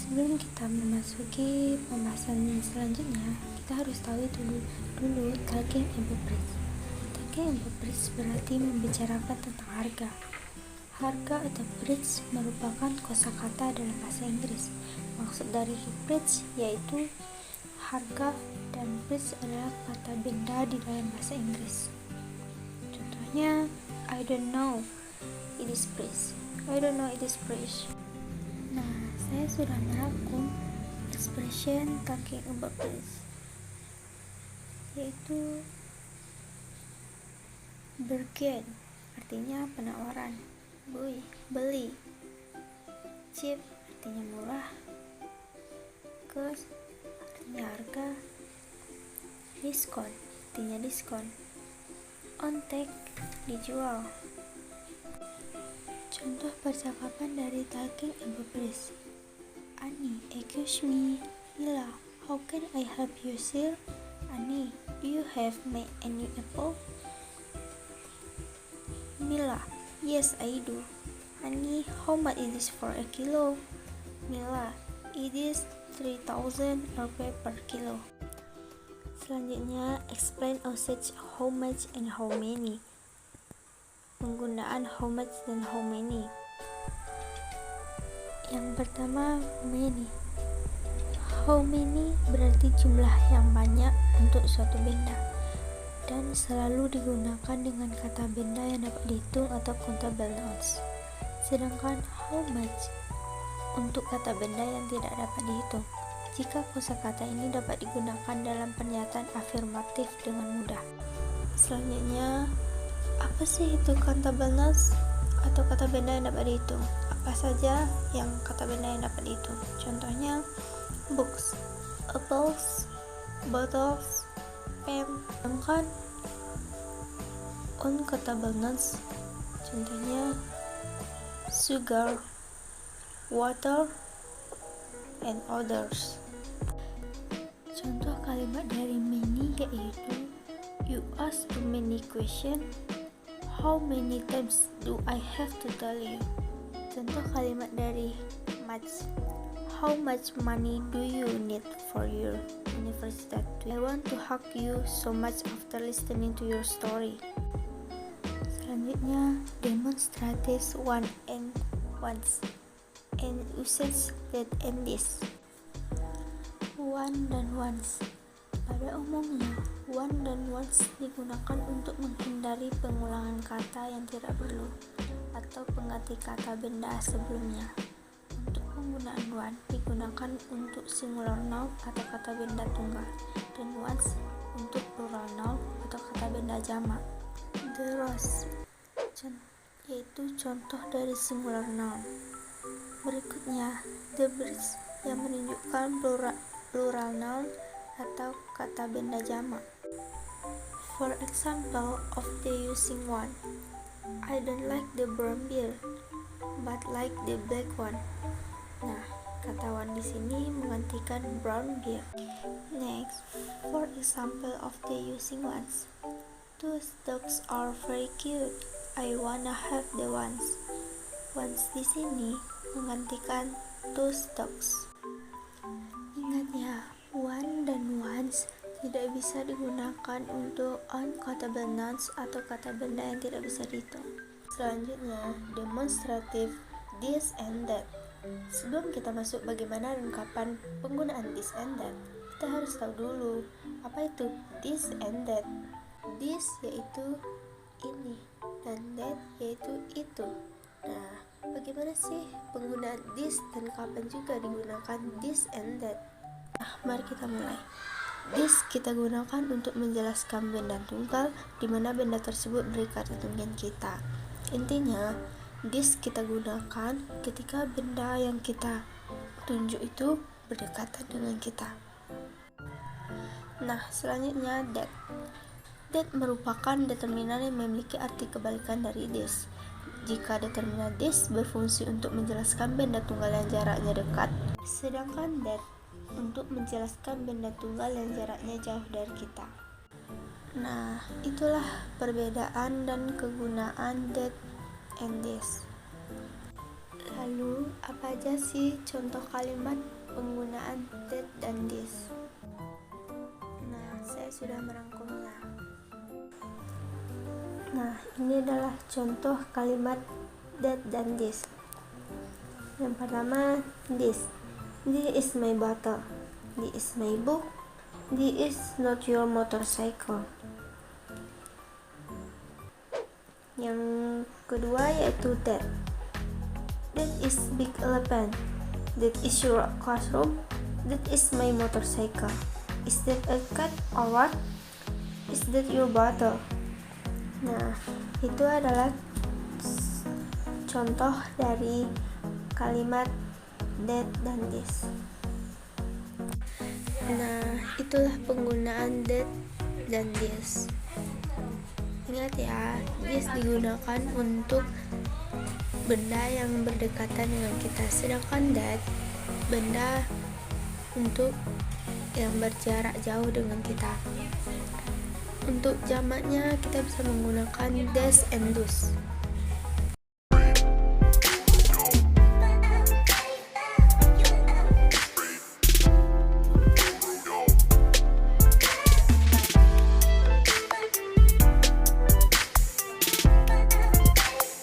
Sebelum kita memasuki pembahasan selanjutnya, kita harus tahu itu dulu talking about price. Talking about price berarti membicarakan tentang harga. Harga atau price merupakan kosakata dalam bahasa Inggris. Maksud dari price yaitu harga, dan price adalah kata benda di dalam bahasa Inggris. Contohnya, I don't know it is price. I don't know it is price. Nah, saya sudah merangkum expression talking about price, yaitu bargain artinya penawaran, beli, cheap artinya murah, cost artinya harga, diskon artinya diskon, on take dijual. Contoh percakapan dari talking about price. Annie, excuse me. Mila, how can I help you, sir? Annie, do you have any apple? Mila, yes I do. Annie, how much is this for a kilo? Mila, it is 3,000 Rp per kilo. Selanjutnya, explain usage how much and how many. Penggunaan how much dan how many. Yang pertama, many. How many berarti jumlah yang banyak untuk suatu benda, dan selalu digunakan dengan kata benda yang dapat dihitung atau countable nouns. Sedangkan how much untuk kata benda yang tidak dapat dihitung, jika kosakata ini dapat digunakan dalam pernyataan afirmatif dengan mudah. Selanjutnya, apa sih itu countable nouns atau kata benda yang dapat dihitung? Apa saja yang kata benda yang dapat dihitung? Contohnya, books, apples, bottles, pen. Sedangkan uncountable nouns, contohnya sugar, water, and others. Contoh kalimat dari many yaitu, you ask too many questions. How many times do I have to tell you? Contoh kalimat dari much. How much money do you need for your university? I want to hug you so much after listening to your story. Selanjutnya, demonstrates one and once and usage that and this. One dan once. Pada umumnya, one dan once digunakan untuk menghindari pengulangan kata yang tidak perlu atau pengganti kata benda sebelumnya. Untuk penggunaan one digunakan untuk singular noun atau kata benda tunggal, dan once untuk plural noun atau kata benda jamak. The rose yaitu contoh dari singular noun. Berikutnya, the birds yang menunjukkan plural noun atau kata benda jamak. For example of the using one, I don't like the brown beer, but like the black one. Nah, kata one di sini menggantikan brown beer. Next, for example of the using ones, those dogs are very cute. I wanna have the ones. Ones di sini menggantikan those dogs. Ingat ya, one dan once tidak bisa digunakan untuk uncountable nouns atau kata benda yang tidak bisa dihitung. Selanjutnya, demonstrative this and that. Sebelum kita masuk bagaimana dan kapan penggunaan this and that, kita harus tahu dulu apa itu this and that. This yaitu ini, dan that yaitu itu. Nah, bagaimana sih penggunaan this dan kapan juga digunakan this and that? Nah, mari kita mulai. This kita gunakan untuk menjelaskan benda tunggal di mana benda tersebut berikat dengan kita. Intinya, this kita gunakan ketika benda yang kita tunjuk itu berdekatan dengan kita. Nah, selanjutnya that. That merupakan determinan yang memiliki arti kebalikan dari this. Jika determinan this berfungsi untuk menjelaskan benda tunggal yang jaraknya dekat, sedangkan that untuk menjelaskan benda tunggal yang jaraknya jauh dari kita. Nah, itulah perbedaan dan kegunaan that and this. Lalu, apa aja sih contoh kalimat penggunaan that dan this. Nah, saya sudah merangkumnya. Nah, ini adalah contoh kalimat that dan this. Yang pertama, this. This is my bottle. This is my book. This is not your motorcycle. Yang kedua yaitu that. That is big elephant. That is your classroom. That is my motorcycle. Is that a cat or what? Is that your bottle? Nah, itu adalah contoh dari kalimat that dan this. Nah, itulah penggunaan that dan this. Ingat ya, this digunakan untuk benda yang berdekatan dengan kita, sedangkan that benda untuk yang berjarak jauh dengan kita. Untuk jamaknya kita bisa menggunakan des and dus.